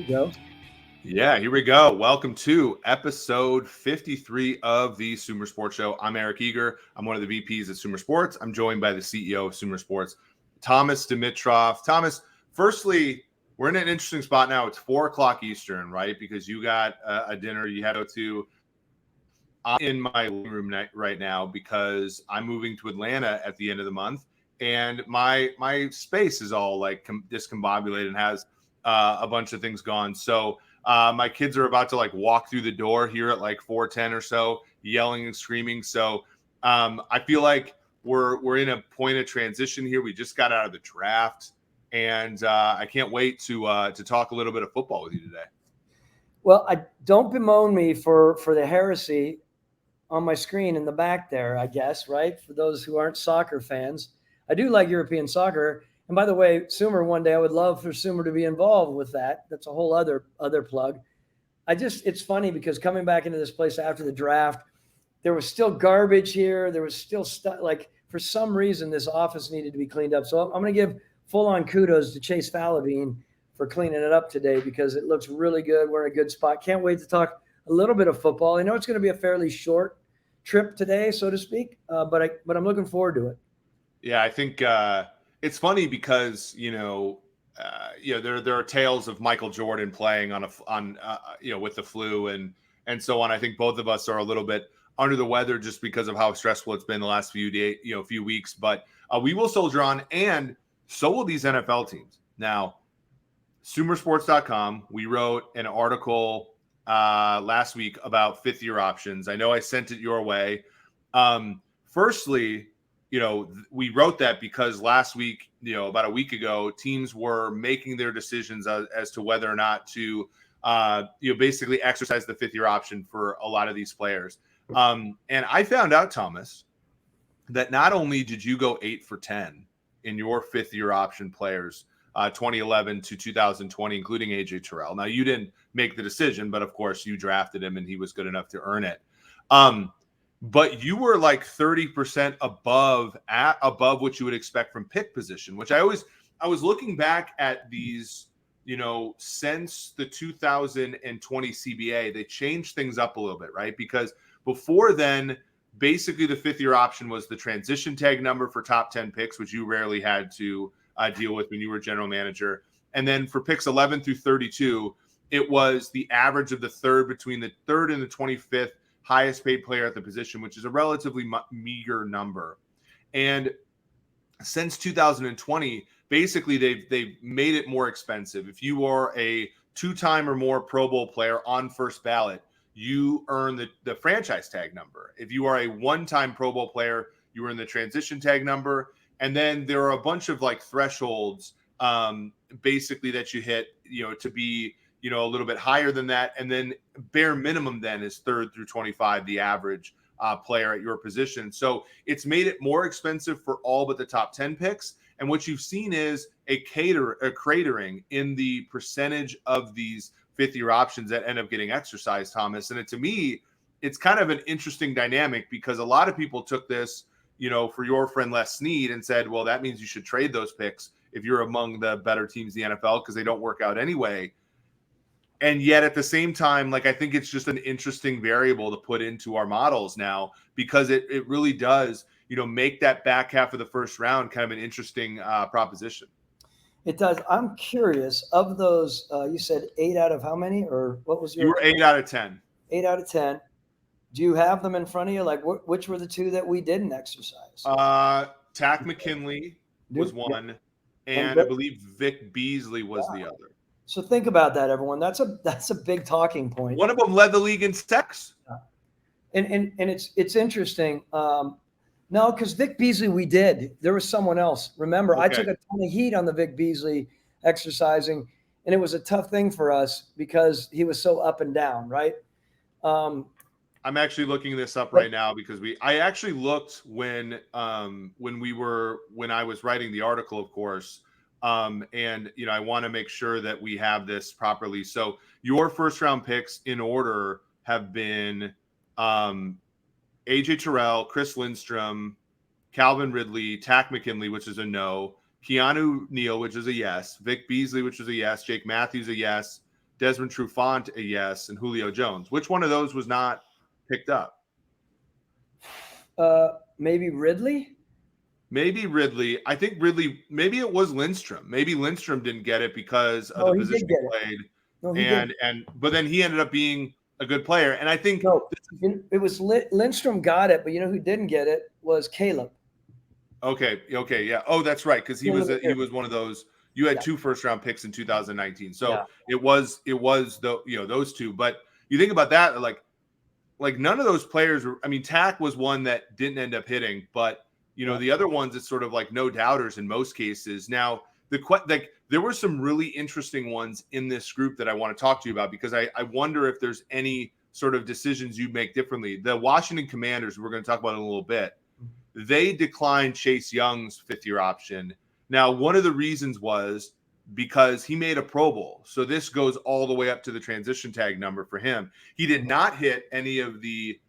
Go. Yeah, here we go. Welcome to episode 53 of the Sumer Sports Show. I'm Eric Eager. I'm one of the VPs at Sumer Sports. I'm joined by the CEO of Sumer Sports, Thomas Dimitrov. Thomas, firstly, we're in an interesting spot now. It's 4 o'clock Eastern, right? Because you got a dinner you had to go to. I'm in my living room right now because I'm moving to Atlanta at the end of the month, and my space is all like discombobulated and has a bunch of things gone. So my kids are about to like walk through the door here at like 4:10 or so, yelling and screaming. So I feel like we're in a point of transition here. We just got out of the draft, and I can't wait to talk a little bit of football with you today. Well, I don't bemoan me for the heresy on my screen in the back there, I guess, right? For those who aren't soccer fans. I do like European soccer. And by the way, Sumer, one day I would love for Sumer to be involved with that. That's a whole other plug. It's funny because coming back into this place after the draft, there was still garbage here. There was still stuff, like for some reason this office needed to be cleaned up. So I'm going to give full on kudos to Chase Falavine for cleaning it up today because it looks really good. We're in a good spot. Can't wait to talk a little bit of football. I know it's going to be a fairly short trip today, so to speak, but I'm looking forward to it. Yeah, I think it's funny because there are tales of Michael Jordan playing with the flu and so on. I think both of us are a little bit under the weather just because of how stressful it's been the last few weeks. But we will soldier on, and so will these NFL teams. Now, Sumersports.com, we wrote an article last week about fifth-year options. I know I sent it your way. Firstly, we wrote that because last week, about a week ago, teams were making their decisions as to whether or not to, basically exercise the fifth-year option for a lot of these players. And I found out, Thomas, that not only did you go 8 for 10 in your fifth-year option players, 2011 to 2020, including AJ Terrell. Now, you didn't make the decision, but of course you drafted him and he was good enough to earn it. But you were like 30% above what you would expect from pick position, which I was looking back at these, since the 2020 CBA, they changed things up a little bit, right? Because before then, basically the fifth year option was the transition tag number for top 10 picks, which you rarely had to deal with when you were general manager. And then for picks 11 through 32, it was the average of the third between the third and the 25th highest paid player at the position, which is a relatively meager number. And since 2020, basically they've made it more expensive. If you are a two-time or more Pro Bowl player on first ballot, you earn the franchise tag number. If you are a one-time Pro Bowl player, you earn the transition tag number. And then there are a bunch of like thresholds, basically that you hit, to be, a little bit higher than that. And then bare minimum then is third through 25, the average player at your position. So it's made it more expensive for all but the top 10 picks. And what you've seen is a cratering in the percentage of these fifth year options that end up getting exercised, Thomas. And to me, it's kind of an interesting dynamic because a lot of people took this, for your friend Les Snead and said, well, that means you should trade those picks if you're among the better teams in the NFL because they don't work out anyway. And yet at the same time, like, I think it's just an interesting variable to put into our models now because it really does, make that back half of the first round kind of an interesting proposition. It does. I'm curious, of those, you said 8 out of how many, or what was your? You were 8 out of 10. 8 out of 10. Do you have them in front of you? Like, which were the two that we didn't exercise? Takk McKinley was one, and I believe Vic Beasley was the other. So think about that, everyone. That's a big talking point. One of them led the league in sacks. And it's interesting. No, because Vic Beasley, we did. There was someone else. Remember, okay. I took a ton of heat on the Vic Beasley exercising, and it was a tough thing for us because he was so up and down, right? I'm actually looking this up right now because I actually looked when I was writing the article, of course. And I want to make sure that we have this properly. So your first round picks in order have been AJ Terrell, Chris Lindstrom, Calvin Ridley, Takk McKinley, which is a no, Keanu Neal, which is a yes, Vic Beasley, which is a yes, Jake Matthews, a yes, Desmond Trufant a yes, and Julio Jones. Which one of those was not picked up? Maybe Ridley. Maybe Ridley. I think Ridley. Maybe it was Lindstrom. Maybe Lindstrom didn't get it because of the he position did he get played. it. No, he did. But then he ended up being a good player. And I think it was Lindstrom got it, but you know who didn't get it was Caleb. Okay, yeah. Oh, that's right, because he was one of those. You had 2 first-round picks in 2019, so it was those two. But you think about that, like none of those players were. I mean, Tack was one that didn't end up hitting, but the other ones, it's sort of like no doubters in most cases. Now, there were some really interesting ones in this group that I want to talk to you about, because I wonder if there's any sort of decisions you make differently. The Washington Commanders, we're going to talk about in a little bit. They declined Chase Young's 5th-year option. Now, one of the reasons was because he made a Pro Bowl. So this goes all the way up to the transition tag number for him. He did not hit any of the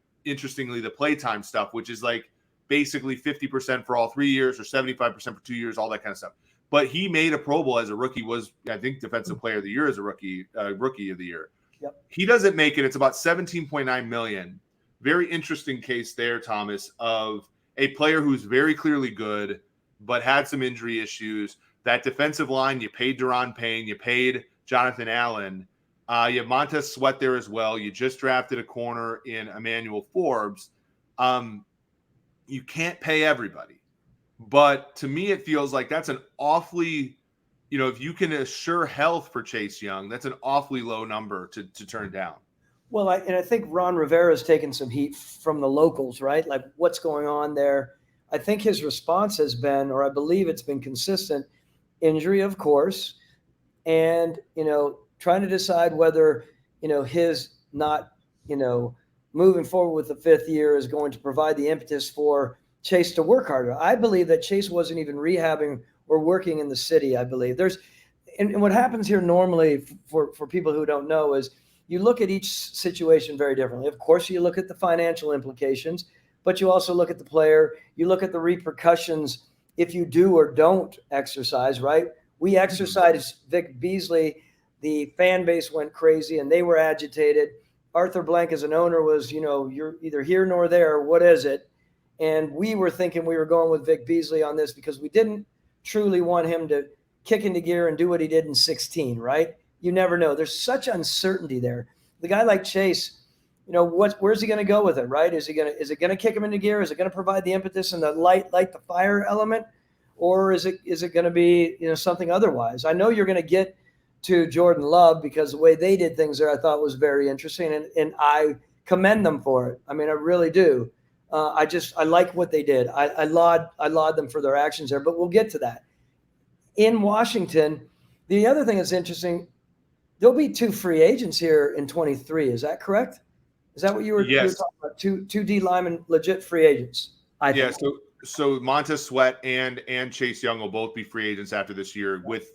playtime stuff, which is like basically 50% for all 3 years or 75% for 2 years, all that kind of stuff. But he made a Pro Bowl as a rookie, was, I think, Defensive Player of the Year as a rookie of the year. Yep. He doesn't make it. It's about $17.9 million. Very interesting case there, Thomas, of a player who's very clearly good, but had some injury issues. That defensive line, you paid Daron Payne, you paid Jonathan Allen. You have Montez Sweat there as well. You just drafted a corner in Emmanuel Forbes. You can't pay everybody. But to me, it feels like that's an awfully, if you can assure health for Chase Young, that's an awfully low number to turn down. Well, I think Ron Rivera's taken some heat from the locals, right? Like, what's going on there? I think his response has been, or I believe it's been consistent, injury, of course, and, trying to decide whether, his not, moving forward with the 5th year is going to provide the impetus for Chase to work harder. I believe that Chase wasn't even rehabbing or working in the city, I believe. And what happens here normally for people who don't know is, you look at each situation very differently. Of course, you look at the financial implications, but you also look at the player. You look at the repercussions if you do or don't exercise, right? We exercised Vic Beasley. The fan base went crazy and they were agitated. Arthur Blank as an owner was, you're either here nor there. What is it? And we were thinking we were going with Vic Beasley on this because we didn't truly want him to kick into gear and do what he did in 2016, right? You never know. There's such uncertainty there. The guy like Chase, where's he going to go with it, right? Is it going to kick him into gear? Is it going to provide the impetus and the light the fire element, or is it going to be something otherwise? I know you're going to get to Jordan Love because the way they did things there, I thought was very interesting, and I commend them for it. I mean, I really do. I like what they did. I laud them for their actions there, but we'll get to that. In Washington, the other thing that's interesting. There'll be 2 free agents here in 23. Is that correct? Is that what you were talking about? Two D linemen, legit free agents. I think. So Montez Sweat and Chase Young will both be free agents after this year, with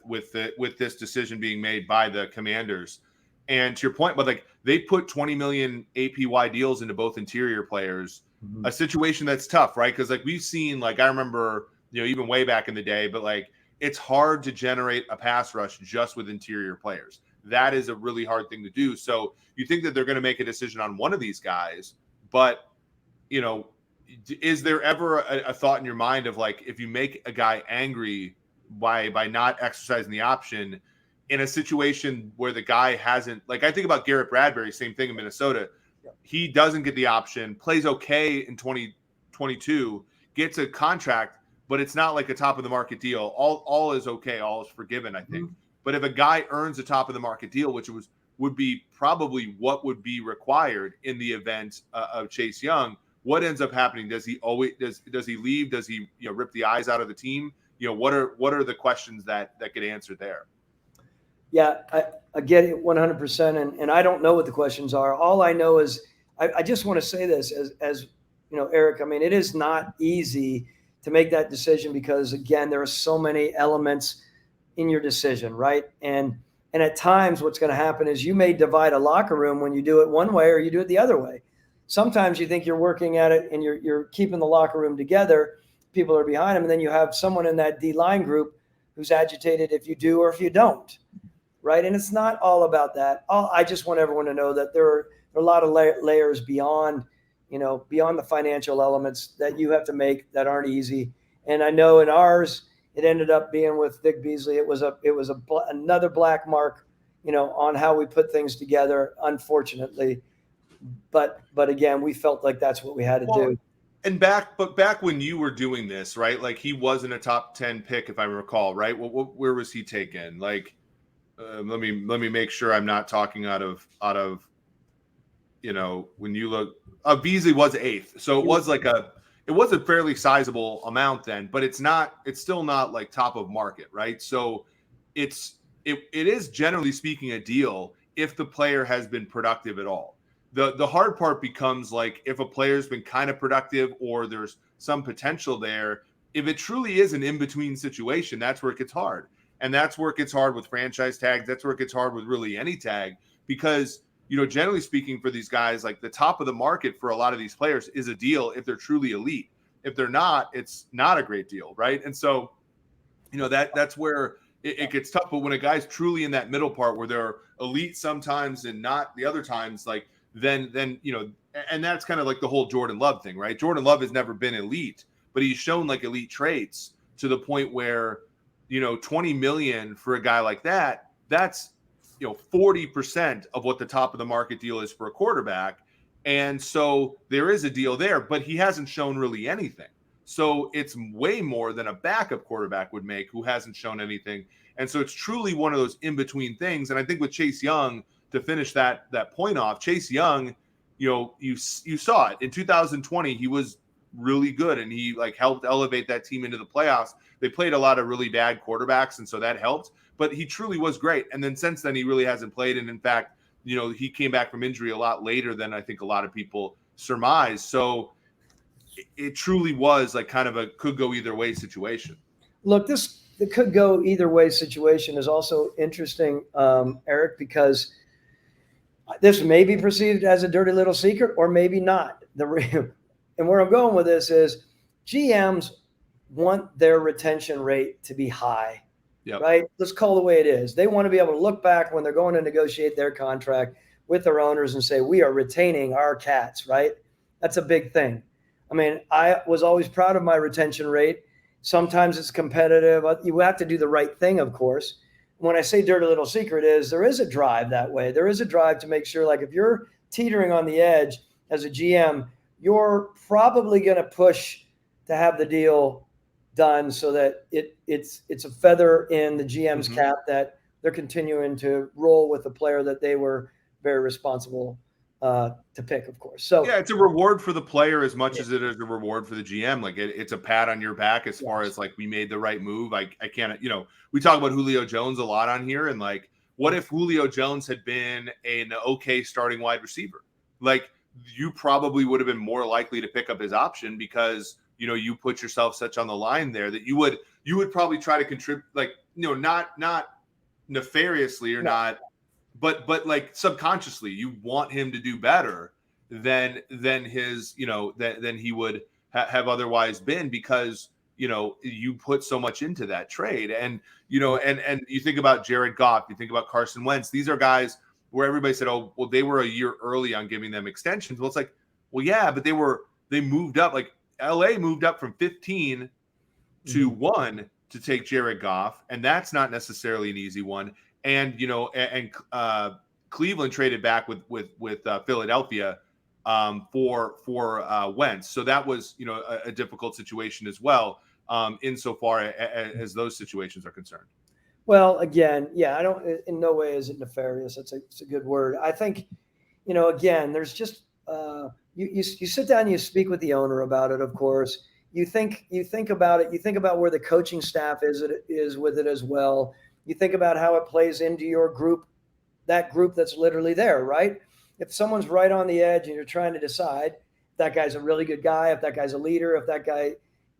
this decision being made by the Commanders. And to your point, but they put 20 million APY deals into both interior players, a situation that's tough, right? Because we've seen, I remember, even way back in the day, but it's hard to generate a pass rush just with interior players. That is a really hard thing to do. So you think that they're going to make a decision on one of these guys, but, is there ever a thought in your mind of if you make a guy angry by not exercising the option in a situation where the guy hasn't, I think about Garrett Bradbury, same thing in Minnesota. He doesn't get the option, plays okay in 2022, gets a contract, but it's not a top of the market deal. All is okay. All is forgiven, I think. But if a guy earns a top of the market deal, which would be probably what would be required in the event of Chase Young, what ends up happening? Does he always does he leave? Does he rip the eyes out of the team? What are the questions that get answered there? Yeah, I get it 100%, and I don't know what the questions are. All I know is I just want to say this as Eric. I mean, it is not easy to make that decision because again, there are so many elements in your decision, right? And at times what's going to happen is you may divide a locker room when you do it one way or you do it the other way. Sometimes you think you're working at it and you're keeping the locker room together. People are behind them. And then you have someone in that D line group who's agitated if you do or if you don't. right? And it's not all about that. I just want everyone to know that there are a lot of layers beyond, beyond the financial elements that you have to make that aren't easy. And I know in ours, it ended up being with Vic Beasley. It was another black mark, on how we put things together, unfortunately. But again, we felt like that's what we had to do. And back when you were doing this, right? Like he wasn't a top 10 pick, if I recall, right? Where was he taken? Like, let me make sure I'm not talking out of when you look. Beasley was 8th, so it was a fairly sizable amount then, but it's still not like top of market, right? So it is generally speaking a deal if the player has been productive at all. The hard part becomes like if a player's been kind of productive or there's some potential there. If it truly is an in-between situation, that's where it gets hard. And that's where it gets hard with franchise tags. That's where it gets hard with really any tag because, generally speaking for these guys, like the top of the market for a lot of these players is a deal if they're truly elite. If they're not, it's not a great deal, right? And so, that's where it gets tough. But when a guy's truly in that middle part where they're elite sometimes and not the other times, like, then and that's kind of like the whole Jordan Love thing, right? Jordan Love has never been elite, but he's shown like elite traits to the point where, 20 million for a guy like that's 40% of what the top of the market deal is for a quarterback. And so there is a deal there, but he hasn't shown really anything. So it's way more than a backup quarterback would make who hasn't shown anything. And so it's truly one of those in-between things. And I think with Chase Young, to finish that point off, Chase Young, you saw it in 2020. He was really good, and he like helped elevate that team into the playoffs. They played a lot of really bad quarterbacks, and so that helped. But he truly was great. And then since then, he really hasn't played. And in fact, he came back from injury a lot later than I think a lot of people surmise. So it truly was like kind of a could go either way situation. Look, the could go either way situation is also interesting, Eric, because this may be perceived as a dirty little secret or maybe not. And where I'm going with this is GMs want their retention rate to be high, right? Let's call it the way it is. They want to be able to look back when they're going to negotiate their contract with their owners and say, we are retaining our cats, right? That's a big thing. I mean, I was always proud of my retention rate. Sometimes it's competitive. You have to do the right thing, of course. When I say dirty little secret is there is a drive that way. There is a drive to make sure, like if you're teetering on the edge as a GM, you're probably going to push to have the deal done so that it's a feather in the GM's cap that they're continuing to roll with the player that they were very responsible to pick, of course. So yeah, it's a reward for the player as much as it is a reward for the GM. Like it's a pat on your back as far as like we made the right move. I can't, we talk about Julio Jones a lot on here, and like, what if Julio Jones had been an okay starting wide receiver? Like you probably would have been more likely to pick up his option because you put yourself such on the line there that you would probably try to contribute, like not nefariously or not. But like subconsciously, you want him to do better than his, than he would have otherwise been because, you put so much into that trade. And, and you think about Jared Goff, you think about Carson Wentz. These are guys where everybody said, oh, well, they were a year early on giving them extensions. Well, it's like, well, yeah, but they moved up. Like LA moved up from 15 to 1 to take Jared Goff. And that's not necessarily an easy one. And Cleveland traded back with Philadelphia for Wentz, so that was a difficult situation as well, insofar as those situations are concerned. Well, again, yeah, I don't. In no way is it nefarious. It's a good word. I think, again, there's just you sit down, and you speak with the owner about it. Of course, you think about it. You think about where the coaching staff is with it as well. You think about how it plays into your group, that group that's literally there, right? If someone's right on the edge and you're trying to decide if that guy's a really good guy, if that guy's a leader, if that guy,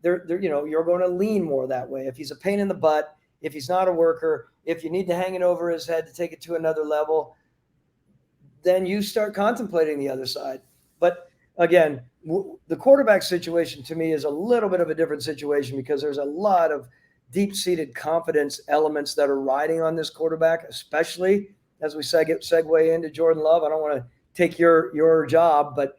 you're going to lean more that way. If he's a pain in the butt, if he's not a worker, if you need to hang it over his head to take it to another level, then you start contemplating the other side. But again, the quarterback situation to me is a little bit of a different situation because there's a lot of deep-seated confidence elements that are riding on this quarterback, especially as we segue into Jordan Love. I don't want to take your job, but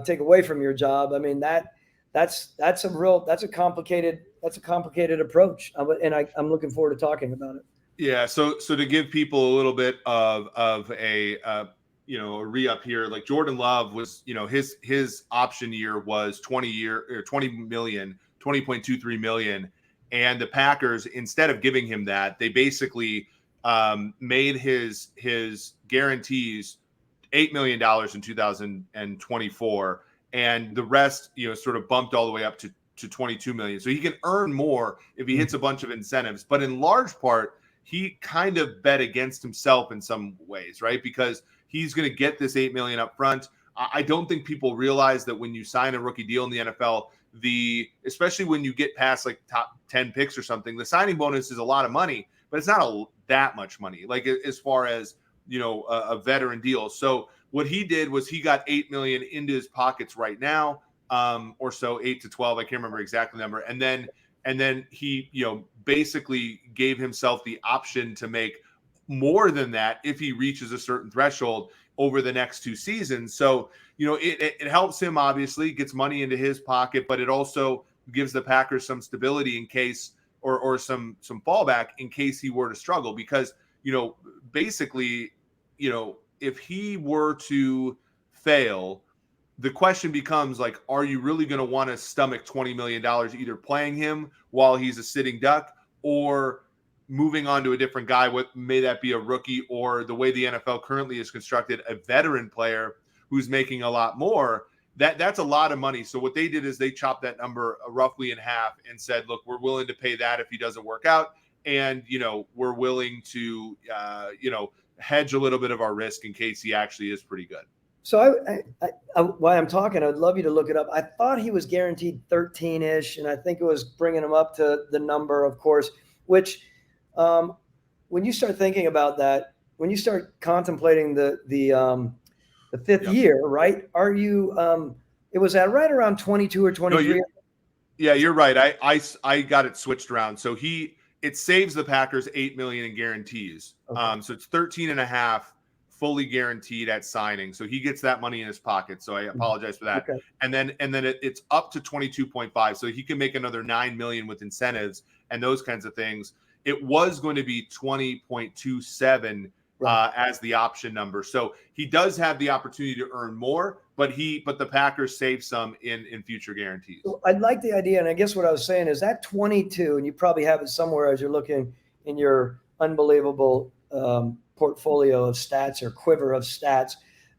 take away from your job. I mean, that's a complicated approach, and I'm looking forward to talking about it. Yeah. So to give people a little bit of a a re-up here, like Jordan Love was, his option year was 20.23 million. And the Packers, instead of giving him that, they basically made his guarantees $8 million in 2024. And the rest, sort of bumped all the way up to 22 million. So he can earn more if he hits a bunch of incentives. But in large part, he kind of bet against himself in some ways, right? Because he's going to get this $8 million up front. I don't think people realize that when you sign a rookie deal in the NFL, especially when you get past like top 10 picks or something, the signing bonus is a lot of money, but it's not that much money, like as far as, a veteran deal. So what he did was he got $8 million into his pockets right now, or so, 8 to 12. I can't remember exactly the number. And then he, basically gave himself the option to make more than that if he reaches a certain threshold over the next 2 seasons. So, it helps him, obviously, gets money into his pocket, but it also gives the Packers some stability in case, or some fallback in case he were to struggle. Because, basically, if he were to fail, the question becomes, like, are you really going to want to stomach $20 million either playing him while he's a sitting duck or moving on to a different guy? What may that be, a rookie, or the way the NFL currently is constructed, a veteran player who's making a lot more? That's a lot of money. So what they did is they chopped that number roughly in half and said, look, we're willing to pay that if he doesn't work out. And, we're willing to, hedge a little bit of our risk in case he actually is pretty good. So while I'm talking, I'd love you to look it up. I thought he was guaranteed 13-ish, and I think it was bringing him up to the number, of course, which when you start thinking about that, when you start contemplating the fifth year, right? Are you it was at right around 22 or 23? No, yeah, you're right. I got it switched around. So it saves the Packers $8 million in guarantees. Okay. So it's 13.5 fully guaranteed at signing. So he gets that money in his pocket. So I apologize for that. Okay. And then it's up to 22.5. So he can make another $9 million with incentives and those kinds of things. It was going to be 20.27 as the option number. So he does have the opportunity to earn more, but the Packers save some in future guarantees. Well, I like the idea. And I guess what I was saying is that 22, and you probably have it somewhere as you're looking in your unbelievable portfolio of stats or quiver of stats.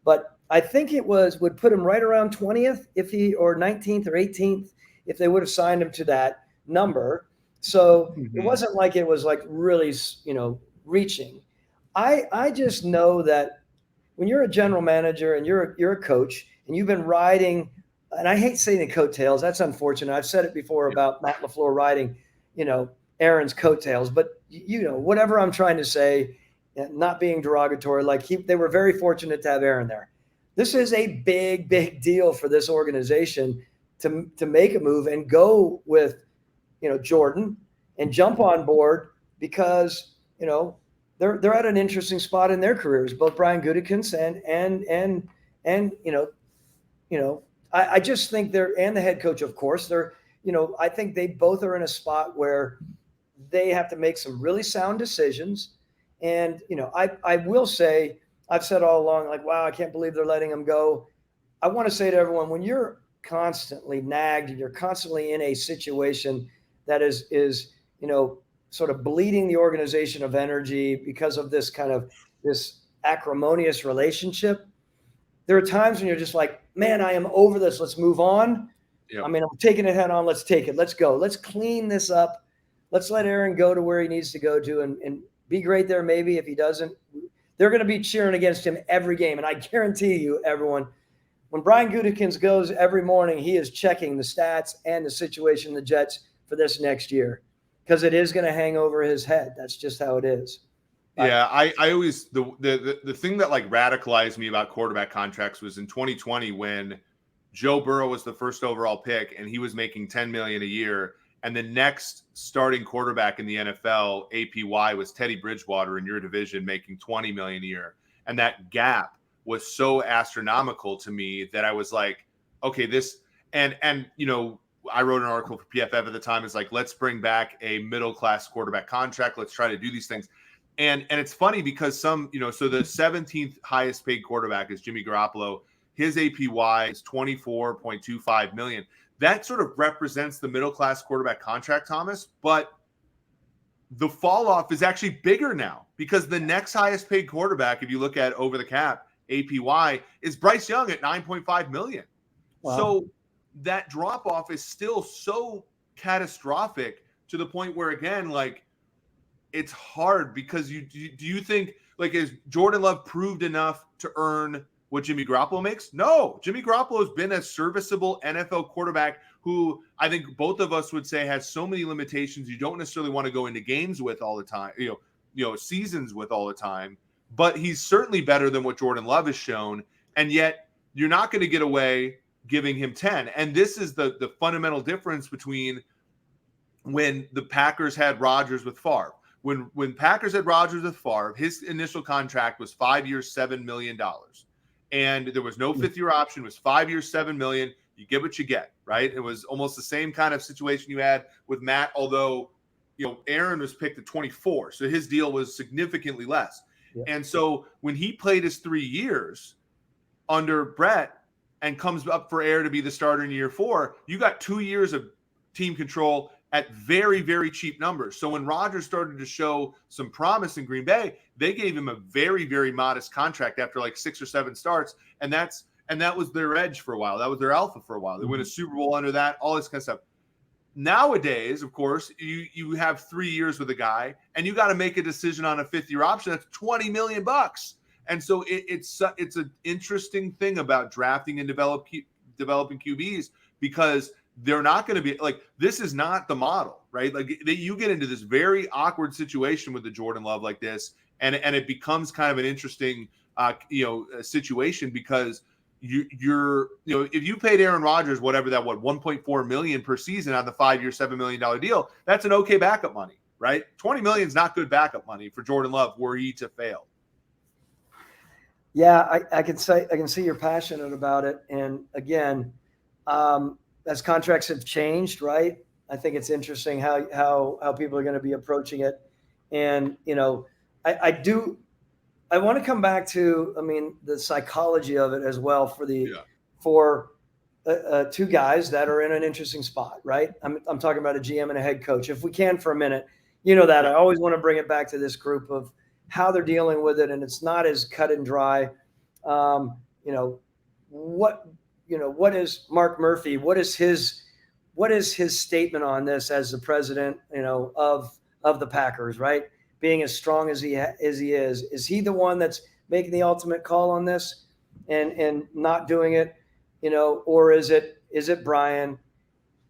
But I think it would put him right around 20th or 19th or 18th if they would have signed him to that number. So it wasn't like it was like really, reaching. I just know that when you're a general manager and you're a coach and you've been riding, and I hate saying the coattails, that's unfortunate. I've said it before about Matt LaFleur riding, Aaron's coattails, but whatever I'm trying to say, not being derogatory, like they were very fortunate to have Aaron there. This is a big, big deal for this organization to make a move and go with, Jordan and jump on board because, they're at an interesting spot in their careers, both Brian Gutekunst and I just think and the head coach, of course, I think they both are in a spot where they have to make some really sound decisions. And, I will say, I've said all along, like, wow, I can't believe they're letting him go. I want to say to everyone, when you're constantly nagged and you're constantly in a situation that is sort of bleeding the organization of energy because of this acrimonious relationship, there are times when you're just like, man, I am over this. Let's move on. Yep. I mean, I'm taking it head on. Let's take it. Let's go. Let's clean this up. Let's let Aaron go to where he needs to go to and be great there. Maybe if he doesn't, they're going to be cheering against him every game. And I guarantee you, everyone, when Brian Gutekunst goes every morning, he is checking the stats and the situation of the Jets for this next year, because it is going to hang over his head. That's just how it is. Yeah, I always the thing that like radicalized me about quarterback contracts was in 2020 when Joe Burrow was the first overall pick and he was making $10 million a year, and the next starting quarterback in the NFL, APY, was Teddy Bridgewater in your division making $20 million a year. And that gap was so astronomical to me that I was like, okay, this, and I wrote an article for PFF at the time. It's like, let's bring back a middle-class quarterback contract. Let's try to do these things. And it's funny because so the 17th highest paid quarterback is Jimmy Garoppolo. His APY is $24.25 million. That sort of represents the middle-class quarterback contract, Thomas, but the fall off is actually bigger now because the next highest paid quarterback, if you look at over the cap, APY, is Bryce Young at $9.5 million. Wow. So that drop off is still so catastrophic to the point where, again, like, it's hard because do you think, like, is Jordan Love proved enough to earn what Jimmy Garoppolo makes? No. Jimmy Garoppolo has been a serviceable NFL quarterback who I think both of us would say has so many limitations you don't necessarily want to go into games with all the time, seasons with all the time. But he's certainly better than what Jordan Love has shown, and yet you're not going to get away giving him 10. And this is the fundamental difference between when the Packers had Rodgers with Favre. When Packers had Rodgers with Favre, his initial contract was 5 years, $7 million. And there was no fifth-year option. It was 5 years, $7 million. You get what you get, right? It was almost the same kind of situation you had with Matt, although, Aaron was picked at 24. So his deal was significantly less. Yeah. And so when he played his 3 years under Brett and comes up for Aaron to be the starter in year 4, you got 2 years of team control at very, very cheap numbers. So when Rodgers started to show some promise in Green Bay, they gave him a very, very modest contract after like 6 or 7 starts. And that was their edge for a while. That was their alpha for a while. They win a Super Bowl under that, all this kind of stuff. Nowadays, of course, you have 3 years with a guy and you got to make a decision on a 5th-year option. That's $20 million. And so it's an interesting thing about drafting and developing QBs, because they're not going to be like, this is not the model, right? Like you get into this very awkward situation with the Jordan Love like this, and it becomes kind of an interesting, situation, because you're if you paid Aaron Rodgers whatever that 1.4 million per season on the 5-year, $7 million deal, that's an okay backup money, right? 20 million is not good backup money for Jordan Love were he to fail. Yeah, I can see you're passionate about it, and again, as contracts have changed, right? I think it's interesting how people are going to be approaching it. And, I want to come back to, the psychology of it as well for two guys that are in an interesting spot, right? I'm talking about a GM and a head coach. If we can for a minute, that I always want to bring it back to this group of how they're dealing with it. And it's not as cut and dry. What is Mark Murphy? What is his statement on this as the president, of the Packers, right? Being as strong as he is he the one that's making the ultimate call on this and not doing it, or is it Brian?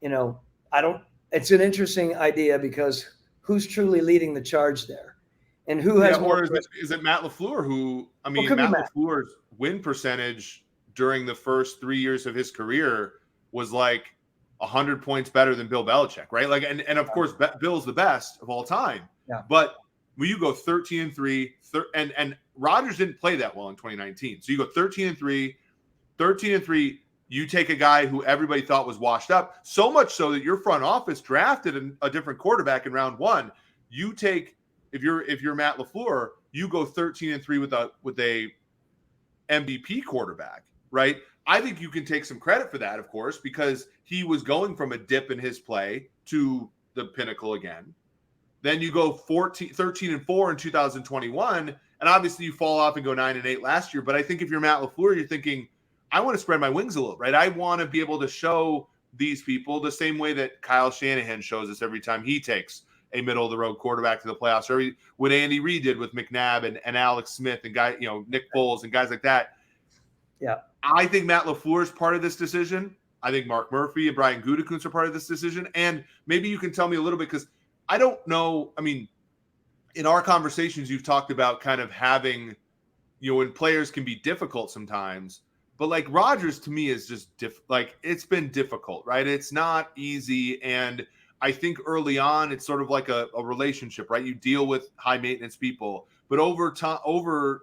It's an interesting idea, because who's truly leading the charge there, and who has more? Or is it Matt LaFleur who? Matt LaFleur's win percentage during the first 3 years of his career was like 100 points better than Bill Belichick, right? Like, and of course, Bill's the best of all time. Yeah. But when you go 13-3, and Rodgers didn't play that well in 2019. So you go 13-3, you take a guy who everybody thought was washed up, so much so that your front office drafted a different quarterback in round 1. You take, if you're Matt LaFleur, you go 13-3 with a MVP quarterback, right? I think you can take some credit for that, of course, because he was going from a dip in his play to the pinnacle again. Then you go 13-4 in 2021, and obviously you fall off and go 9-8 last year. But I think if you're Matt LaFleur, you're thinking, I want to spread my wings a little, right? I want to be able to show these people the same way that Kyle Shanahan shows us every time he takes a middle-of-the-road quarterback to the playoffs, or what Andy Reid did with McNabb and Alex Smith and Nick Foles and guys like that. Yeah, I think Matt LaFleur is part of this decision. I think Mark Murphy and Brian Gutekunst are part of this decision. And maybe you can tell me a little bit, because I don't know. In our conversations, you've talked about kind of having, when players can be difficult sometimes. But like Rodgers to me is just it's been difficult, right? It's not easy. And I think early on, it's sort of like a relationship, right? You deal with high maintenance people, but over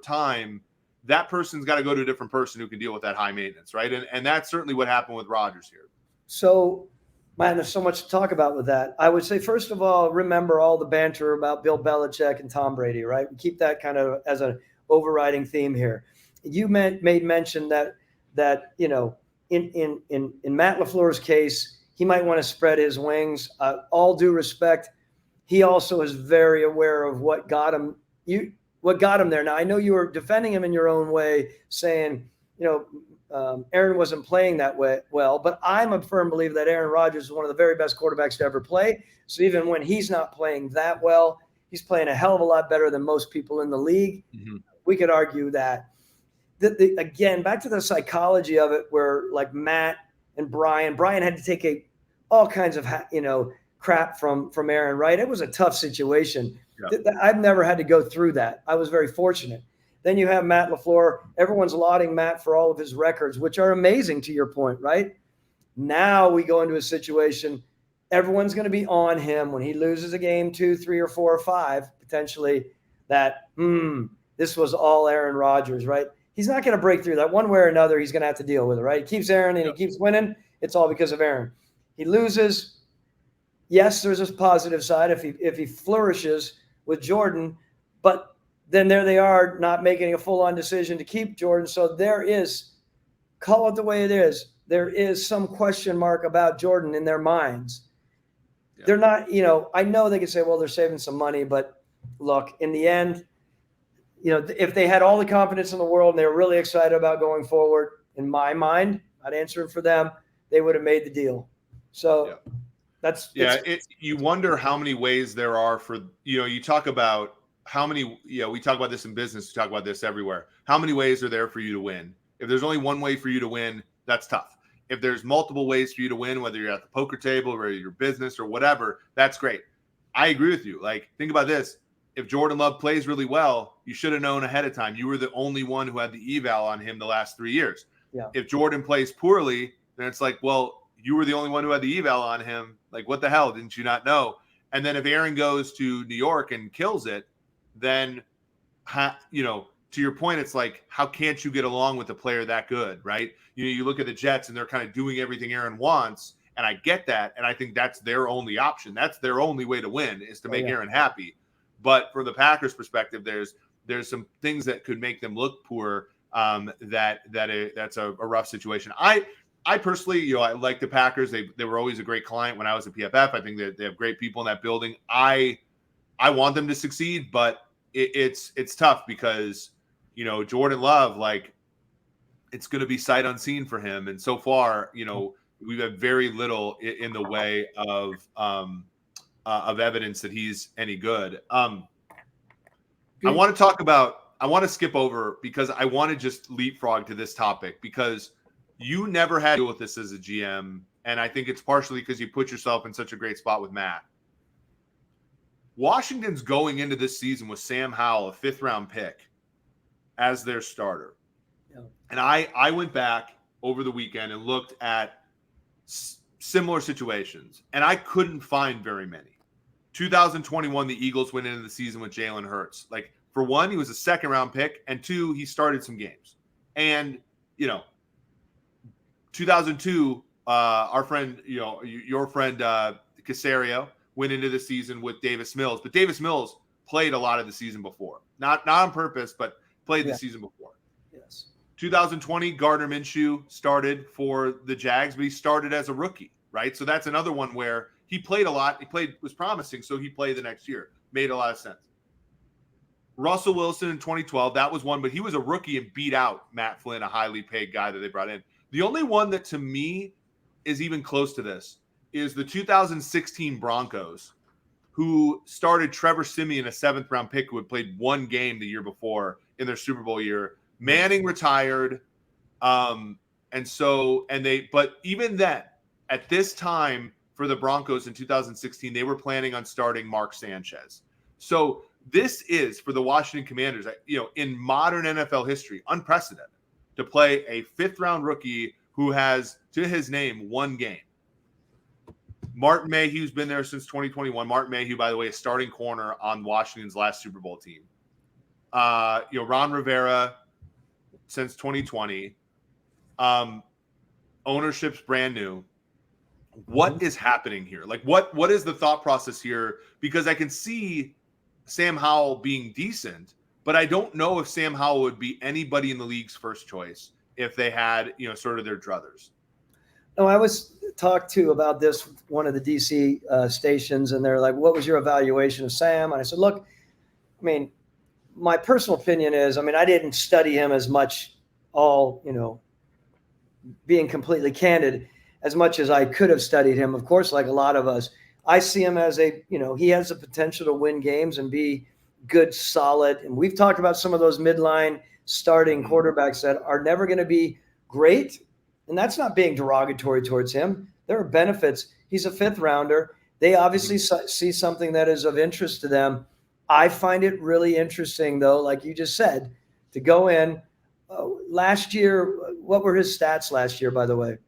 time, that person's got to go to a different person who can deal with that high maintenance, right? And that's certainly what happened with Rodgers here. So, man, there's so much to talk about with that. I would say, first of all, remember all the banter about Bill Belichick and Tom Brady, right? We keep that kind of as an overriding theme here. You made mention that in Matt LaFleur's case, he might want to spread his wings. All due respect, he also is very aware of what got him there. Now, I know you were defending him in your own way, saying, Aaron wasn't playing that well, but I'm a firm believer that Aaron Rodgers is one of the very best quarterbacks to ever play. So even when he's not playing that well, he's playing a hell of a lot better than most people in the league. Mm-hmm. We could argue that. Again, back to the psychology of it, where like Matt and Brian had to take all kinds of crap from Aaron, right? It was a tough situation. Yeah. I've never had to go through that. I was very fortunate. Then you have Matt LaFleur. Everyone's lauding Matt for all of his records, which are amazing to your point, right? Now we go into a situation, everyone's going to be on him when he loses a game 2, 3, or 4, or 5, potentially, that, this was all Aaron Rodgers, right? He's not going to break through that one way or another. He's going to have to deal with it, right? He keeps Aaron and he keeps winning. It's all because of Aaron. He loses. Yes, there's a positive side if he flourishes with Jordan, but then there they are not making a full-on decision to keep Jordan. So there is, call it the way it is, there is some question mark about Jordan in their minds. Yeah. They're not, I know they could say, well, they're saving some money, but look, in the end, if they had all the confidence in the world and they were really excited about going forward, in my mind, I'd answer it for them, they would have made the deal. So you wonder how many ways there are for, you talk about how many, we talk about this in business, we talk about this everywhere. How many ways are there for you to win? If there's only one way for you to win, that's tough. If there's multiple ways for you to win, whether you're at the poker table, whether you're business or whatever, that's great. I agree with you. Like, think about this. If Jordan Love plays really well, you should have known ahead of time. You were the only one who had the eval on him the last 3 years. Yeah. If Jordan plays poorly, then it's like, well, you were the only one who had the eval on him. Like, what the hell? Didn't you not know? And then if Aaron goes to New York and kills it, then, to your point, it's like, how can't you get along with a player that good, right? You look at the Jets and they're kind of doing everything Aaron wants, and I get that, and I think that's their only option. That's their only way to win, is to make Aaron happy. But from the Packers' perspective, there's some things that could make them look poor. That's a rough situation. I personally, I like the Packers. They were always a great client when I was at PFF. I think that they have great people in that building. I want them to succeed, but it's tough because, Jordan Love, like, it's going to be sight unseen for him. And so far, we've had very little in the way of evidence that he's any good. I want to skip over because I want to just leapfrog to this topic, because you never had to deal with this as a GM. And I think it's partially because you put yourself in such a great spot with Matt. Washington's going into this season with Sam Howell, a 5th-round pick, as their starter. Yeah. And I went back over the weekend and looked at similar situations, and I couldn't find very many. 2021, the Eagles went into the season with Jalen Hurts. Like, for one, he was a 2nd-round pick, and 2, he started some games. And, 2002, our friend, your friend Casario went into the season with Davis Mills, but Davis Mills played a lot of the season before. Not on purpose, but played the season before. Yes. 2020, Gardner Minshew started for the Jags, but he started as a rookie, right? So that's another one where he played a lot. Was promising, so he played the next year. Made a lot of sense. Russell Wilson in 2012, that was one, but he was a rookie and beat out Matt Flynn, a highly paid guy that they brought in. The only one that to me is even close to this is the 2016 Broncos, who started Trevor Siemian, a 7th-round pick who had played one game the year before in their Super Bowl year. Manning retired. But even then, at this time for the Broncos in 2016, they were planning on starting Mark Sanchez. So this is, for the Washington Commanders, in modern NFL history, unprecedented to play a 5th-round rookie who has, to his name, one game. Martin Mayhew's been there since 2021. Martin Mayhew, by the way, is starting corner on Washington's last Super Bowl team. Ron Rivera since 2020. Ownership's brand new. What is happening here? Like, what is the thought process here? Because I can see Sam Howell being decent, but I don't know if Sam Howell would be anybody in the league's first choice if they had, sort of their druthers. No, I was talked to about this with one of the DC stations, and they're like, what was your evaluation of Sam? And I said, look, I mean, my personal opinion is, I didn't study him as much, being completely candid, as much as I could have studied him. Of course, like a lot of us, I see him as he has the potential to win games and be good, solid. And we've talked about some of those midline starting quarterbacks that are never going to be great. And that's not being derogatory towards him. There are benefits. He's a fifth rounder. They obviously see something that is of interest to them. I find it really interesting, though, like you just said, to go in. Last year, what were his stats last year, by the way?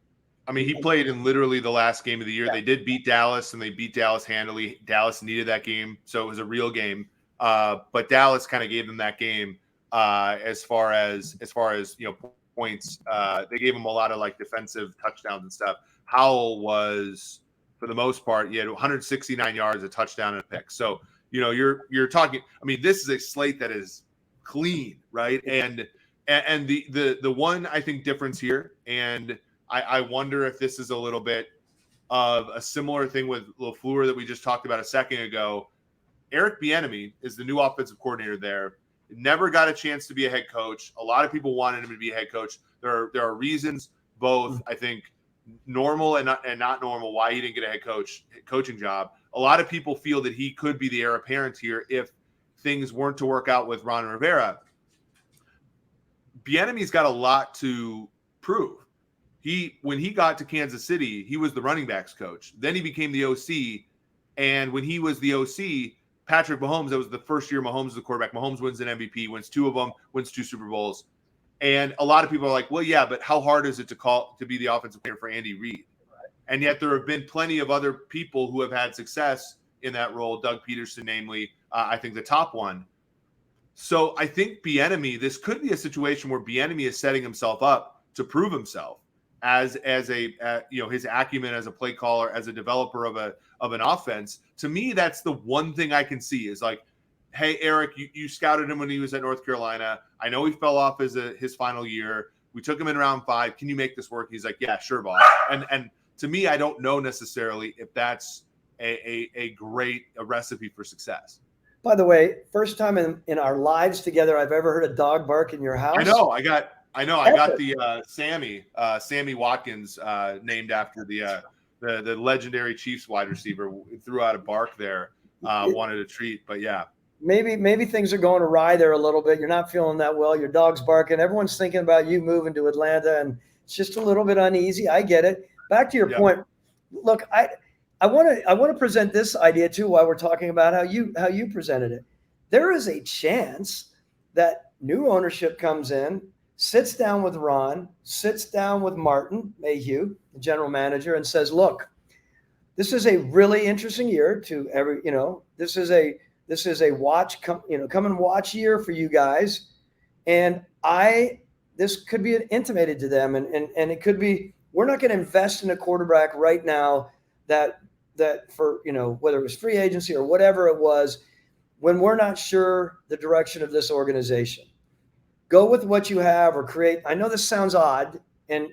He played in literally the last game of the year. Yeah. They did beat Dallas, and they beat Dallas handily. Dallas needed that game, so it was a real game. But Dallas kind of gave them that game as far as points. They gave him a lot of like defensive touchdowns and stuff. Howell was, for the most part, he had 169 yards, a touchdown, and a pick. So you're talking. This is a slate that is clean, right? And the one I think difference here, and I wonder if this is a little bit of a similar thing with LaFleur that we just talked about a second ago. Eric Bieniemy is the new offensive coordinator there. Never got a chance to be a head coach. A lot of people wanted him to be a head coach. There are reasons, both I think normal and not normal, why he didn't get a head coaching job. A lot of people feel that he could be the heir apparent here if things weren't to work out with Ron Rivera. Bieniemy's got a lot to prove. When he got to Kansas City, he was the running backs coach. Then he became the OC. And when he was the OC, Patrick Mahomes, that was the first year Mahomes was the quarterback. Mahomes wins an MVP, wins two of them, wins 2 Super Bowls. And a lot of people are like, well, yeah, but how hard is it to be the offensive player for Andy Reid? And yet there have been plenty of other people who have had success in that role, Doug Peterson, namely, I think the top one. So I think Bieniemy, this could be a situation where Bieniemy is setting himself up to prove himself as his acumen as a play caller, as a developer of an offense. To me, that's the one thing I can see is like, hey, Eric, you scouted him when he was at North Carolina. I know he fell off his final year. We took him in round 5. Can you make this work? He's like, yeah, sure, boss. And to me, I don't know necessarily if that's a great recipe for success. By the way, first time in our lives together I've ever heard a dog bark in your house. I know. I got the Sammy Watkins named after the legendary Chiefs wide receiver. Threw out a bark there, wanted a treat, but yeah. Maybe things are going awry there a little bit. You're not feeling that well. Your dog's barking. Everyone's thinking about you moving to Atlanta, and it's just a little bit uneasy. I get it. Back to your point. Look, I want to present this idea too while we're talking about how you presented it. There is a chance that new ownership comes in, sits down with Ron, sits down with Martin Mayhew, the general manager, and says, look, this is a really interesting year to this is a come and watch year for you guys. And this could be intimated to them. And it could be, we're not going to invest in a quarterback right now that for, whether it was free agency or whatever it was, when we're not sure the direction of this organization. Go with what you have or create. I know this sounds odd, and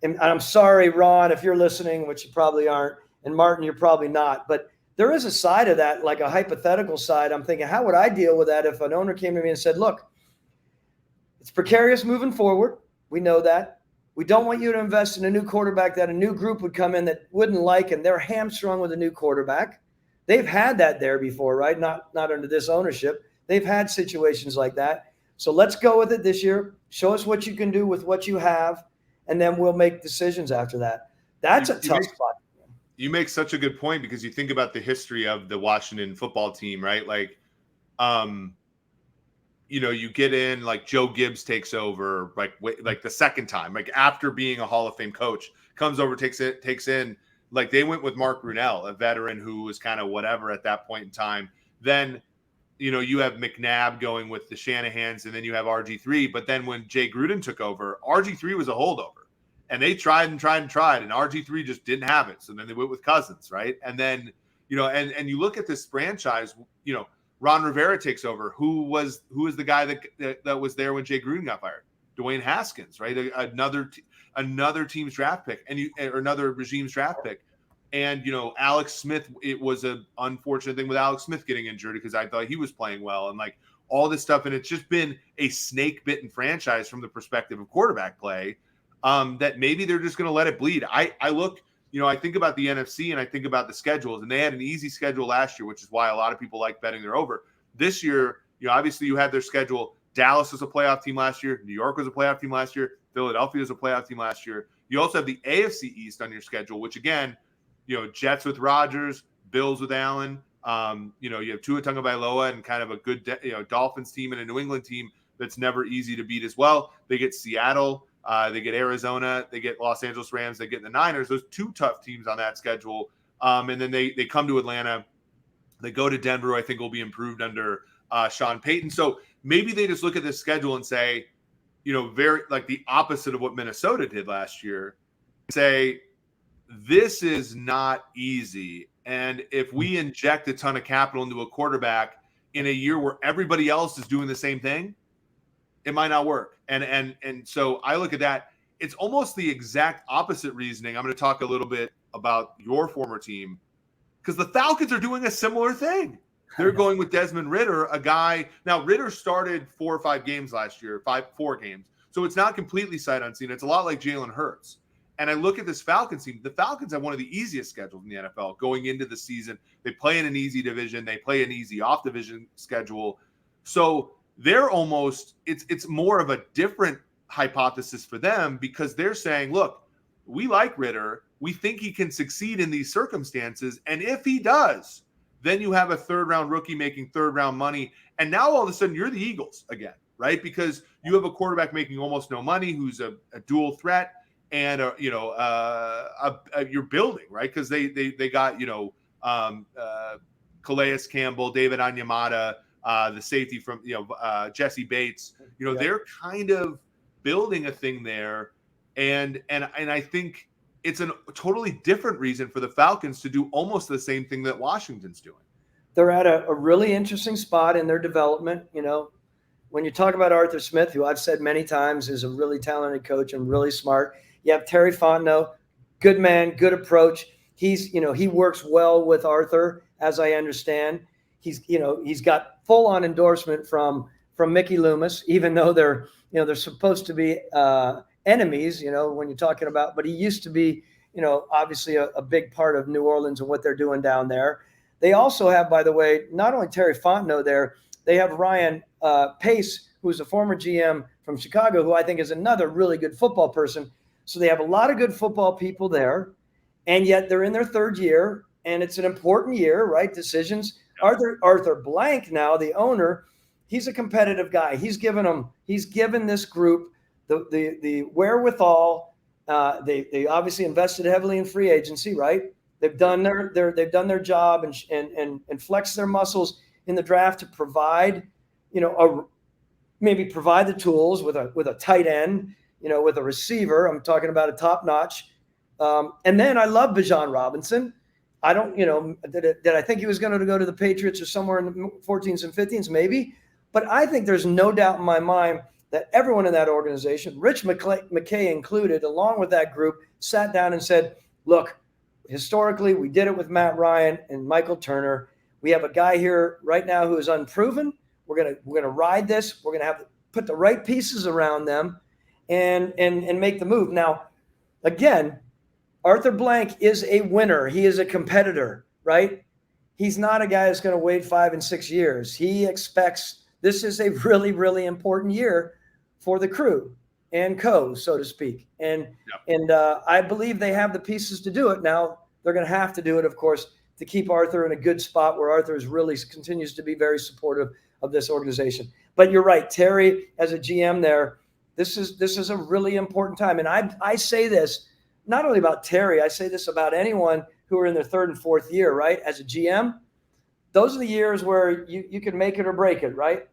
I'm sorry, Ron, if you're listening, which you probably aren't, and Martin, you're probably not, but there is a side of that, like a hypothetical side. I'm thinking, how would I deal with that if an owner came to me and said, look, it's precarious moving forward. We know that. We don't want you to invest in a new quarterback that a new group would come in that wouldn't like, and they're hamstrung with a new quarterback. They've had that there before, right? Not under this ownership. They've had situations like that. So let's go with it this year. Show us what you can do with what you have, and then we'll make decisions after that. That's a tough spot. You make such a good point because you think about the history of the Washington football team, right? Like, you get in, like Joe Gibbs takes over, like the second time, like after being a Hall of Fame coach, comes over, takes in like they went with Mark Brunell, a veteran who was kind of whatever at that point in time. Then, you have McNabb going with the Shanahans, and then you have RG3. But then when Jay Gruden took over, RG3 was a holdover. And they tried, and RG3 just didn't have it. So then they went with Cousins, right? And then, and you look at this franchise, Ron Rivera takes over. Who was the guy that was there when Jay Gruden got fired? Dwayne Haskins, right? Another team's draft pick, or another regime's draft pick. And, Alex Smith, it was an unfortunate thing with Alex Smith getting injured because I thought he was playing well and like all this stuff. And it's just been a snake bitten franchise from the perspective of quarterback play, that maybe they're just going to let it bleed. I look, I think about the NFC and I think about the schedules, and they had an easy schedule last year, which is why a lot of people like betting their over. This year, obviously you had their schedule. Dallas was a playoff team last year. New York was a playoff team last year. Philadelphia was a playoff team last year. You also have the AFC East on your schedule, which again, Jets with Rodgers, Bills with Allen. You have Tua Tagovailoa and kind of a good, Dolphins team and a New England team that's never easy to beat as well. They get Seattle, they get Arizona, they get Los Angeles Rams, they get the Niners. Those two tough teams on that schedule. And then they come to Atlanta. They go to Denver, who I think will be improved under Sean Payton. So maybe they just look at this schedule and say, very like the opposite of what Minnesota did last year. Say, this is not easy. And if we inject a ton of capital into a quarterback in a year where everybody else is doing the same thing, it might not work. And so I look at that. It's almost the exact opposite reasoning. I'm going to talk a little bit about your former team because the Falcons are doing a similar thing. They're going with Desmond Ridder, a guy. Now, Ridder started 4 or 5 games last year, 4 games. So it's not completely sight unseen. It's a lot like Jalen Hurts. And I look at this Falcons team. The Falcons have one of the easiest schedules in the NFL going into the season. They play in an easy division. They play an easy off-division schedule. So they're almost – it's more of a different hypothesis for them because they're saying, look, we like Ridder. We think he can succeed in these circumstances. And if he does, then you have a third-round rookie making third-round money. And now all of a sudden you're the Eagles again, right? Because you have a quarterback making almost no money who's a dual threat. And you're building, right? Because they got Calais Campbell, David Onyemata, the safety from Jesse Bates. They're kind of building a thing there, and I think it's a totally different reason for the Falcons to do almost the same thing that Washington's doing. They're at a really interesting spot in their development. When you talk about Arthur Smith, who I've said many times is a really talented coach and really smart. You have Terry Fontenot, good man, good approach. He's, he works well with Arthur, as I understand. He's got full on endorsement from Mickey Loomis, even though they're supposed to be enemies, when you're talking about, but he used to be, obviously a big part of New Orleans and what they're doing down there. They also have, by the way, not only Terry Fontenot there, they have Ryan Pace, who's a former GM from Chicago, who I think is another really good football person. So they have a lot of good football people there, and yet they're in their 3rd year, and it's an important year, right? Decisions. Yep. Arthur Blank now, the owner, he's a competitive guy. He's given this group the wherewithal. They obviously invested heavily in free agency, right? They've done their job and flexed their muscles in the draft to provide, maybe provide the tools with a tight end. With a receiver, I'm talking about a top notch. And then I love Bijan Robinson. I don't, did I think he was going to go to the Patriots or somewhere in the 14s and 15s, maybe. But I think there's no doubt in my mind that everyone in that organization, Rich McKay included, along with that group, sat down and said, look, historically, we did it with Matt Ryan and Michael Turner. We have a guy here right now who is unproven. We're gonna ride this. We're gonna have to put the right pieces around them and make the move. Now, again, Arthur Blank is a winner. He is a competitor, right? He's not a guy that's going to wait 5 and 6 years. He expects this is a really, really important year for the crew and co, so to speak. And I believe they have the pieces to do it. Now, they're going to have to do it, of course, to keep Arthur in a good spot where Arthur continues to be very supportive of this organization. But you're right, Terry, as a GM there, this is a really important time. And I say this not only about Terry, I say this about anyone who are in their third and fourth year, right? As a GM, those are the years where you can make it or break it, right?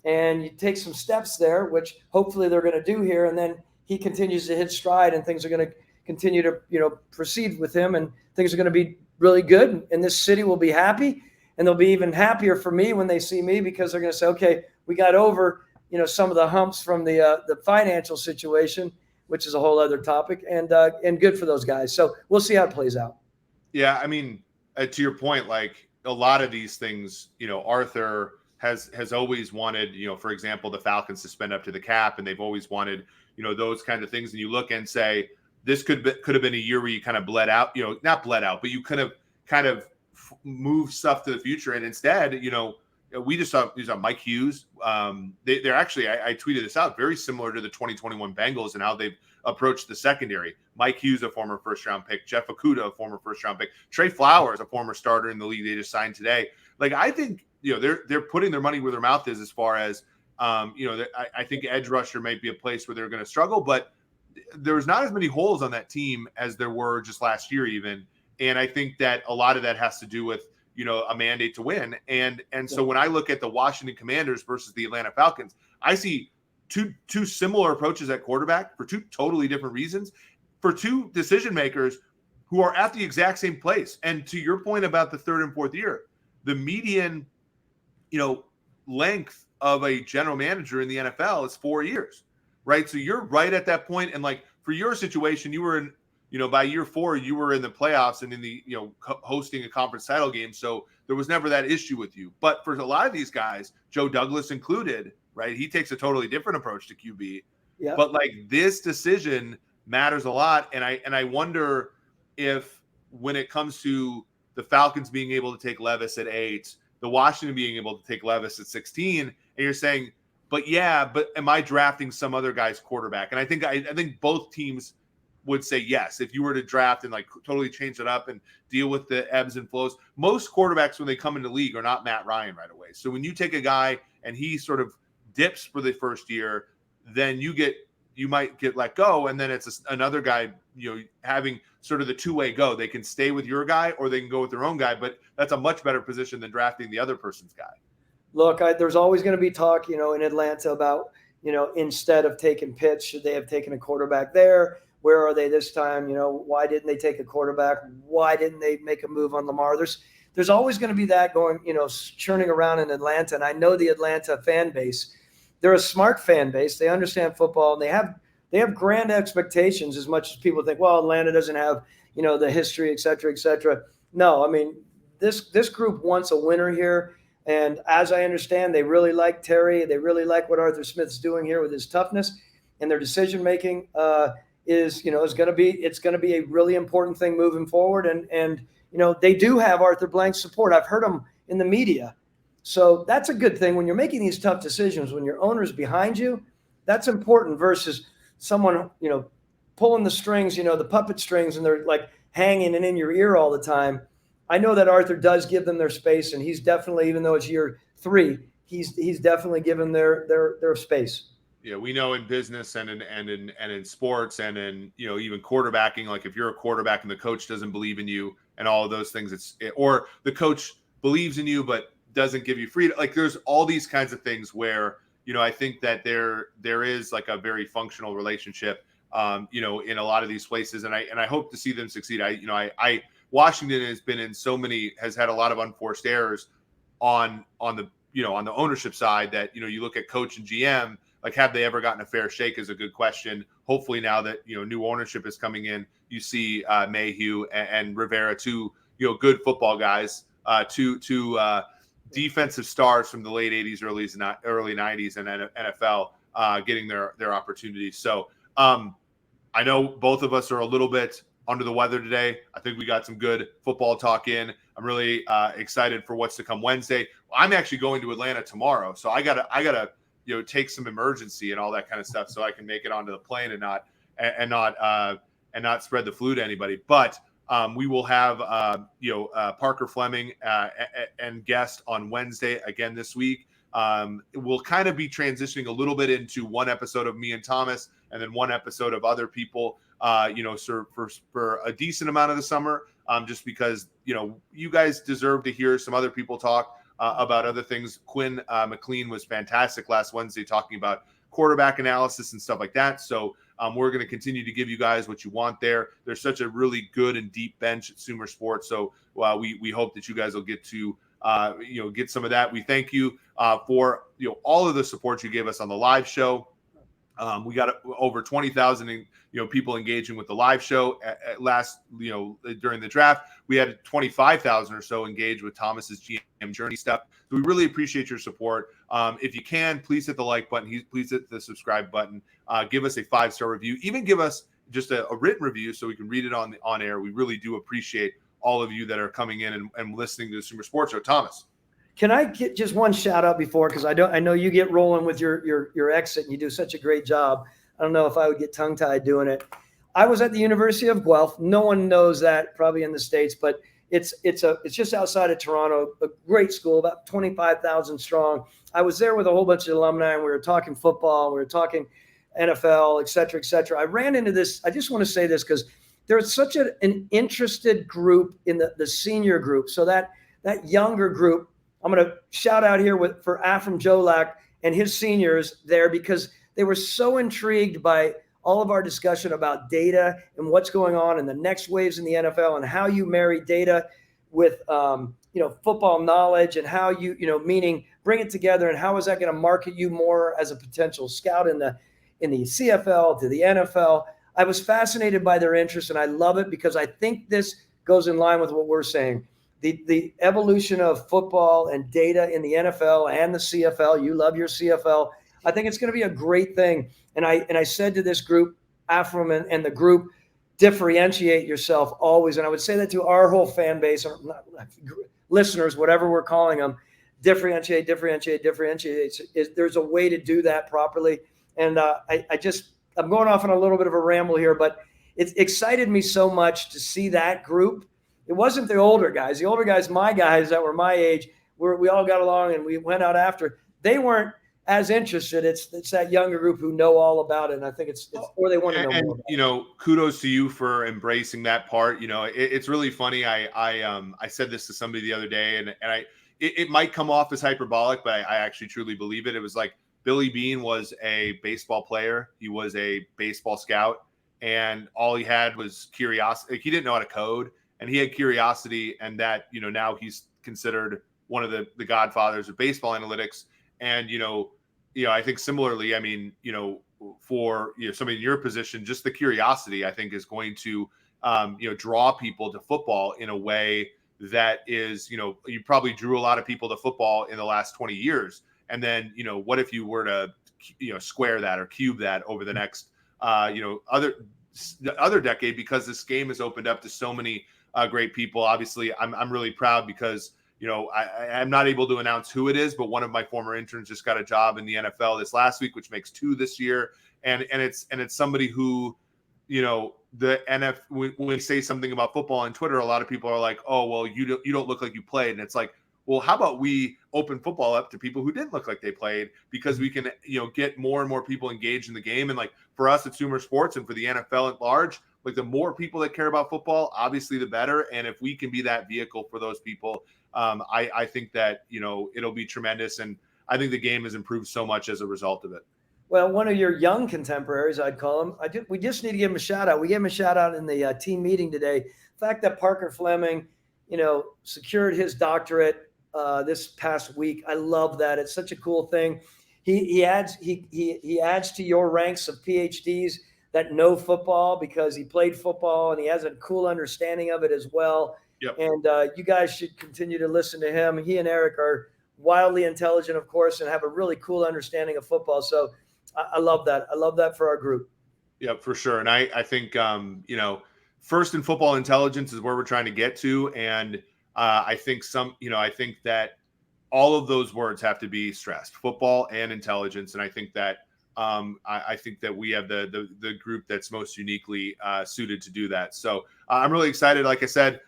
And you take some steps there, which hopefully they're going to do here. And then he continues to hit stride and things are going to continue to, proceed with him and things are going to be really good. And this city will be happy and they'll be even happier for me when they see me because they're going to say, okay, we got over, some of the humps from the financial situation, which is a whole other topic and good for those guys. So we'll see how it plays out. Yeah. I mean, to your point, like a lot of these things, Arthur has always wanted, for example, the Falcons to spend up to the cap, and they've always wanted, those kind of things. And you look and say, this could have been a year where you kind of bled out, not bled out, but you could have kind of moved stuff to the future. And instead, we just saw Mike Hughes. They're actually, I tweeted this out, very similar to the 2021 Bengals and how they've approached the secondary. Mike Hughes, a former first-round pick. Jeff Okudah, a former first-round pick. Trey Flowers, a former starter in the league they just signed today. Like, I think, they're putting their money where their mouth is as far as, I think edge rusher might be a place where they're going to struggle, but there's not as many holes on that team as there were just last year even. And I think that a lot of that has to do with, a mandate to win. And so when I look at the Washington Commanders versus the Atlanta Falcons, I see two similar approaches at quarterback for two totally different reasons, for two decision makers who are at the exact same place. And to your point about the third and fourth year, the median, length of a general manager in the NFL is 4 years, right? So you're right at that point. And like for your situation, you were in, by year 4, you were in the playoffs and in the, hosting a conference title game. So there was never that issue with you. But for a lot of these guys, Joe Douglas included, right? He takes a totally different approach to QB. Yeah. But like this decision matters a lot. And I wonder if when it comes to the Falcons being able to take Levis at 8, the Washington being able to take Levis at 16, and you're saying, but am I drafting some other guy's quarterback? And I think both teams would say yes. If you were to draft and like totally change it up and deal with the ebbs and flows, most quarterbacks when they come into the league are not Matt Ryan right away. So when you take a guy and he sort of dips for the first year, then you might get let go, and then it's another guy, having sort of the two-way go. They can stay with your guy or they can go with their own guy, but that's a much better position than drafting the other person's guy. Look, there's always going to be talk, in Atlanta about, instead of taking Pitts, should they have taken a quarterback there? Where are they this time? Why didn't they take a quarterback? Why didn't they make a move on Lamar? There's always going to be that going, churning around in Atlanta. And I know the Atlanta fan base. They're a smart fan base. They understand football and they have grand expectations as much as people think, well, Atlanta doesn't have, the history, et cetera, et cetera. No, I mean, this group wants a winner here. And as I understand, they really like Terry. They really like what Arthur Smith's doing here with his toughness, and their decision-making is going to be a really important thing moving forward. And they do have Arthur Blank's support. I've heard him in the media. So that's a good thing when you're making these tough decisions, when your owner's behind you, that's important versus someone, pulling the strings, the puppet strings, and they're like hanging and in your ear all the time. I know that Arthur does give them their space, and he's definitely, even though it's year 3, he's definitely given their space. Yeah, we know in business and in sports and in even quarterbacking, like if you're a quarterback and the coach doesn't believe in you and all of those things, or the coach believes in you but doesn't give you freedom. Like there's all these kinds of things where I think that there is like a very functional relationship, in a lot of these places, and I hope to see them succeed. Washington has had a lot of unforced errors on the ownership side that you look at coach and GM. Like, have they ever gotten a fair shake is a good question. Hopefully now that, new ownership is coming in, you see Mayhew and Rivera, two, good football guys, two defensive stars from the late 80s, early 90s and NFL getting their opportunities. So I know both of us are a little bit under the weather today. I think we got some good football talk in. I'm really excited for what's to come Wednesday. I'm actually going to Atlanta tomorrow. So I gotta take some emergency and all that kind of stuff so I can make it onto the plane and not spread the flu to anybody. But we will have Parker Fleming and guest on Wednesday again this week. We'll kind of be transitioning a little bit into one episode of me and Thomas, and then one episode of other people, for a decent amount of the summer, just because, you guys deserve to hear some other people talk about other things. Quinn McLean was fantastic last Wednesday talking about quarterback analysis and stuff like that. So we're going to continue to give you guys what you want there. There's such a really good and deep bench at Sumer Sports. So we hope that you guys will get to get some of that. We thank you for all of the support you gave us on the live show. We got over 20,000 people engaging with the live show at last during the draft. We had 25,000 or so engaged with Thomas's GM journey step. So we really appreciate your support. If you can, please hit the like button. Please hit the subscribe button. Give us a 5-star review. Even give us just a written review so we can read it on air. We really do appreciate all of you that are coming in and listening to the Sumer Sports Show. Thomas. Can I get just one shout out before, because I know you get rolling with your exit and you do such a great job. I don't know if I would get tongue tied doing it. I was at the University of Guelph. No one knows that probably in the States, but it's just outside of Toronto, a great school, about 25,000 strong. I was there with a whole bunch of alumni, and we were talking football, we were talking NFL, et cetera, et cetera. I ran into this. I just want to say this because there's such an interested group in the senior group. So that younger group, I'm going to shout out here for Afram Jolak and his seniors there, because they were so intrigued by all of our discussion about data and what's going on in the next waves in the NFL, and how you marry data with football knowledge, and how meaning bring it together, and how is that going to market you more as a potential scout in the CFL to the NFL. I was fascinated by their interest, and I love it because I think this goes in line with what we're saying. The evolution of football and data in the NFL and the CFL. You love your CFL. I think it's going to be a great thing. And I said to this group, Afram and the group, differentiate yourself always. And I would say that to our whole fan base, or listeners, whatever we're calling them, differentiate. There's a way to do that properly. And I'm going off on a little bit of a ramble here, but it excited me so much to see that group. It wasn't the older guys. The older guys, my guys that were my age, we all got along and we went out after. They weren't as interested. It's that younger group who know all about it. And I think it's or they want to know more. And kudos to you for embracing that part. It's really funny. I said this to somebody the other day, and it might come off as hyperbolic, but I actually truly believe it. It was like Billy Beane was a baseball player. He was a baseball scout, and all he had was curiosity. He didn't know how to code, and he had curiosity, and that, now he's considered one of the godfathers of baseball analytics. And, I think similarly, I mean, for, somebody in your position, just the curiosity, I think, is going to, draw people to football in a way that is, you probably drew a lot of people to football in the last 20 years. And then, what if you were to, square that or cube that over the next, other decade, because this game has opened up to so many great people. Obviously, I'm really proud because, I'm not able to announce who it is, but one of my former interns just got a job in the NFL this last week, which makes 2 this year. And it's somebody who, the NFL, when we say something about football on Twitter, a lot of people are like, oh, well, you don't look like you played. And it's like, well, how about we open football up to people who didn't look like they played, because we can, get more and more people engaged in the game. And like for us at Sumer Sports and for the NFL at large, like the more people that care about football, obviously the better. And if we can be that vehicle for those people, I think that, it'll be tremendous. And I think the game has improved so much as a result of it. Well, one of your young contemporaries, I'd call him. We just need to give him a shout out. We gave him a shout out in the team meeting today. The fact that Parker Fleming, secured his doctorate this past week. I love that. It's such a cool thing. He adds to your ranks of PhDs that know football because he played football and he has a cool understanding of it as well. Yep. And you guys should continue to listen to him. He and Eric are wildly intelligent, of course, and have a really cool understanding of football. So I love that. I love that for our group. Yeah, for sure. And I think, first in football intelligence is where we're trying to get to. And I think I think that all of those words have to be stressed, football and intelligence. And I think that I think that we have the group that's most uniquely suited to do that. So I'm really excited. Like I said,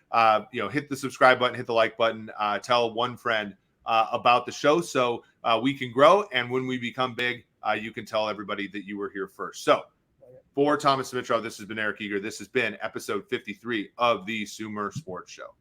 hit the subscribe button, hit the like button, tell one friend about the show so we can grow. And when we become big, you can tell everybody that you were here first. So for Thomas Dimitrov, this has been Eric Eager. This has been episode 53 of the Sumer Sports Show.